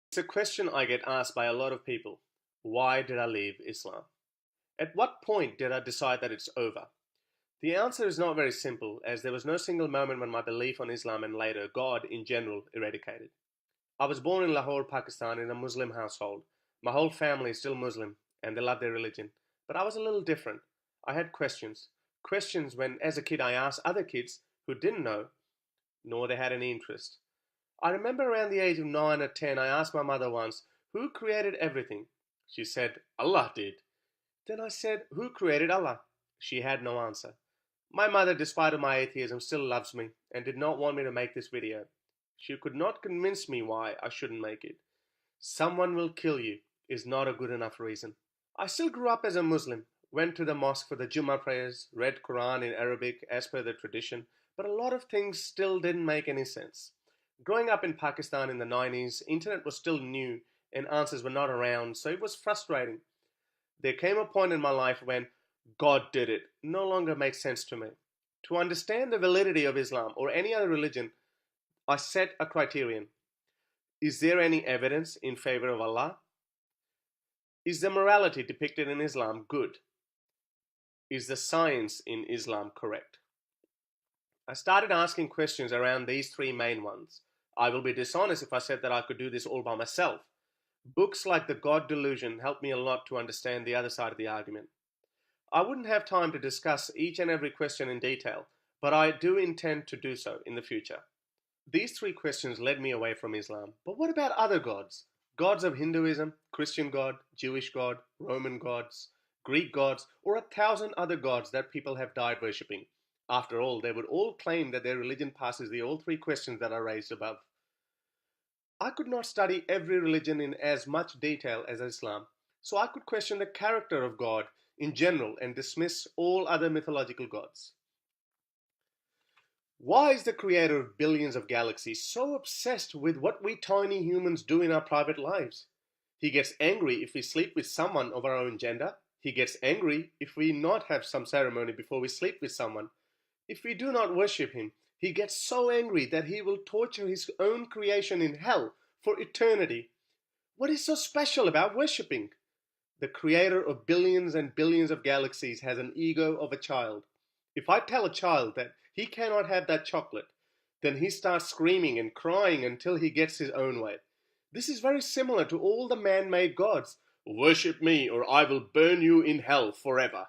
It's a question I get asked by a lot of people. Why did I leave Islam? At what point did I decide that it's over? The answer is not very simple, as there was no single moment when my belief on Islam and later God in general eradicated. I was born in Lahore, Pakistan, in a Muslim household. My whole family is still Muslim, and they love their religion. But I was a little different. I had questions. Questions when, as a kid, I asked other kids who didn't know, nor they had any interest. I remember around the age of 9 or 10, I asked my mother once, "Who created everything?" She said, "Allah did." Then I said, "Who created Allah?" She had no answer. My mother, despite my atheism, still loves me and did not want me to make this video. She could not convince me why I shouldn't make it. Someone will kill you is not a good enough reason. I still grew up as a Muslim, went to the mosque for the Jummah prayers, read Quran in Arabic as per the tradition, but a lot of things still didn't make any sense. Growing up in Pakistan in the 90s, internet was still new and answers were not around, so it was frustrating. There came a point in my life when "God did it" no longer makes sense to me. To understand the validity of Islam or any other religion, I set a criterion. Is there any evidence in favor of Allah? Is the morality depicted in Islam good? Is the science in Islam correct? I started asking questions around these three main ones. I will be dishonest if I said that I could do this all by myself. Books like The God Delusion helped me a lot to understand the other side of the argument. I wouldn't have time to discuss each and every question in detail, but I do intend to do so in the future. These three questions led me away from Islam. But what about other gods? Gods of Hinduism, Christian God, Jewish God, Roman gods, Greek gods, or 1,000 other gods that people have died worshipping. After all, they would all claim that their religion passes the all three questions that are raised above. I could not study every religion in as much detail as Islam, so I could question the character of God in general and dismiss all other mythological gods. Why is the creator of billions of galaxies so obsessed with what we tiny humans do in our private lives? He gets angry if we sleep with someone of our own gender. He gets angry if we not have some ceremony before we sleep with someone. If we do not worship him, he gets so angry that he will torture his own creation in hell for eternity. What is so special about worshipping? The creator of billions and billions of galaxies has an ego of a child. If I tell a child that he cannot have that chocolate, then he starts screaming and crying until he gets his own way. This is very similar to all the man-made gods. Worship me or I will burn you in hell forever.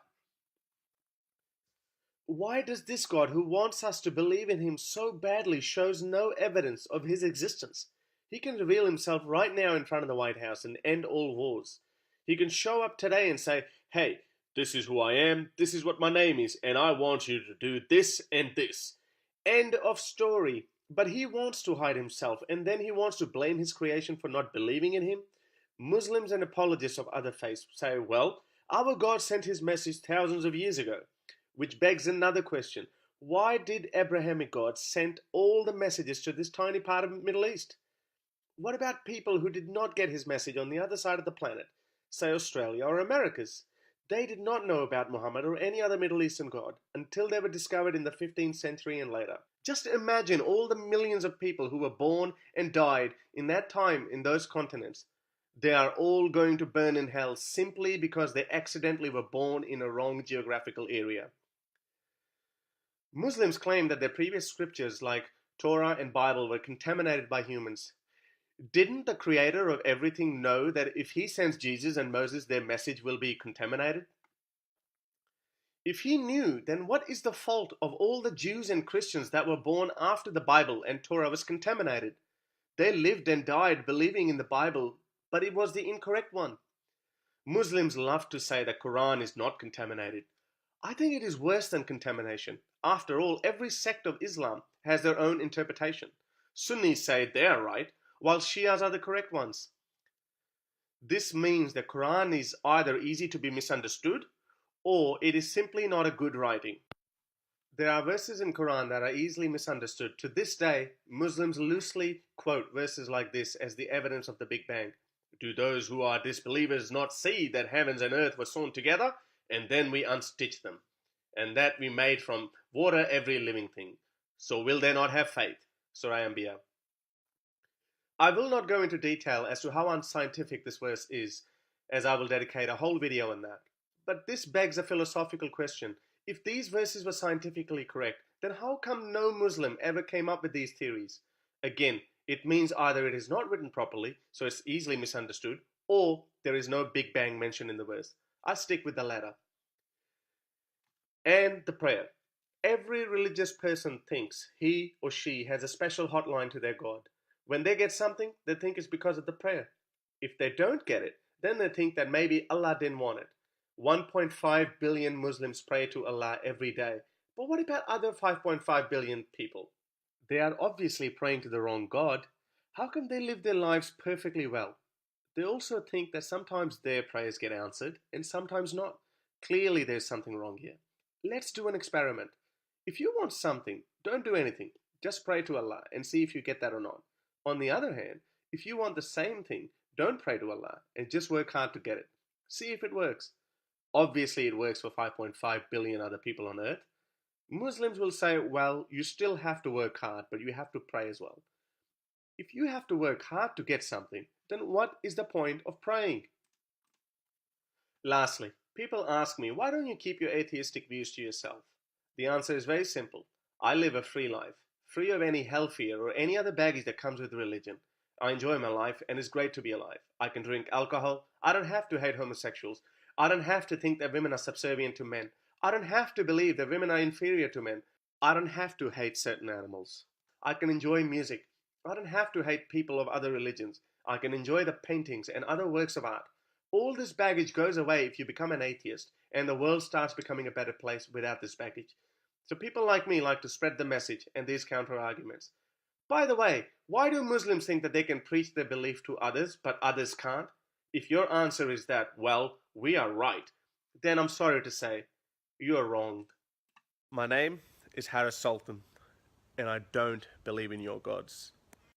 Why does this God who wants us to believe in him so badly shows no evidence of his existence? He can reveal himself right now in front of the White House and end all wars. He can show up today and say, "Hey, this is who I am, this is what my name is, and I want you to do this and this." End of story. But he wants to hide himself, and then he wants to blame his creation for not believing in him. Muslims and apologists of other faiths say, well, our God sent his message thousands of years ago. Which begs another question. Why did Abrahamic God send all the messages to this tiny part of the Middle East? What about people who did not get his message on the other side of the planet, say Australia or Americas? They did not know about Muhammad or any other Middle Eastern god until they were discovered in the 15th century and later. Just imagine all the millions of people who were born and died in that time in those continents. They are all going to burn in hell simply because they accidentally were born in a wrong geographical area. Muslims claim that their previous scriptures like Torah and Bible were contaminated by humans. Didn't the creator of everything know that if he sends Jesus and Moses, their message will be contaminated? If he knew, then what is the fault of all the Jews and Christians that were born after the Bible and Torah was contaminated? They lived and died believing in the Bible, but it was the incorrect one. Muslims love to say the Quran is not contaminated. I think it is worse than contamination. After all, every sect of Islam has their own interpretation. Sunnis say they are right, while Shias are the correct ones. This means the Quran is either easy to be misunderstood, or it is simply not a good writing. There are verses in Quran that are easily misunderstood. To this day, Muslims loosely quote verses like this as the evidence of the Big Bang. Do those who are disbelievers not see that heavens and earth were sewn together, and then we unstitched them, and that we made from water every living thing? So will they not have faith? Surah Anbiya. I will not go into detail as to how unscientific this verse is, as I will dedicate a whole video on that. But this begs a philosophical question. If these verses were scientifically correct, then how come no Muslim ever came up with these theories? Again, it means either it is not written properly, so it's easily misunderstood, or there is no Big Bang mentioned in the verse. I stick with the latter. And the prayer. Every religious person thinks he or she has a special hotline to their God. When they get something, they think it's because of the prayer. If they don't get it, then they think that maybe Allah didn't want it. 1.5 billion Muslims pray to Allah every day. But what about other 5.5 billion people? They are obviously praying to the wrong God. How can they live their lives perfectly well? They also think that sometimes their prayers get answered and sometimes not. Clearly, there's something wrong here. Let's do an experiment. If you want something, don't do anything. Just pray to Allah and see if you get that or not. On the other hand, if you want the same thing, don't pray to Allah and just work hard to get it. See if it works. Obviously, it works for 5.5 billion other people on earth. Muslims will say, well, you still have to work hard, but you have to pray as well. If you have to work hard to get something, then what is the point of praying? Lastly, people ask me, why don't you keep your atheistic views to yourself? The answer is very simple. I live a free life, free of any hell fear or any other baggage that comes with religion. I enjoy my life and it's great to be alive. I can drink alcohol. I don't have to hate homosexuals. I don't have to think that women are subservient to men. I don't have to believe that women are inferior to men. I don't have to hate certain animals. I can enjoy music. I don't have to hate people of other religions. I can enjoy the paintings and other works of art. All this baggage goes away if you become an atheist, and the world starts becoming a better place without this baggage. So people like me like to spread the message and these counter-arguments. By the way, why do Muslims think that they can preach their belief to others, but others can't? If your answer is that, well, we are right, then I'm sorry to say, you are wrong. My name is Sultan, and I don't believe in your gods.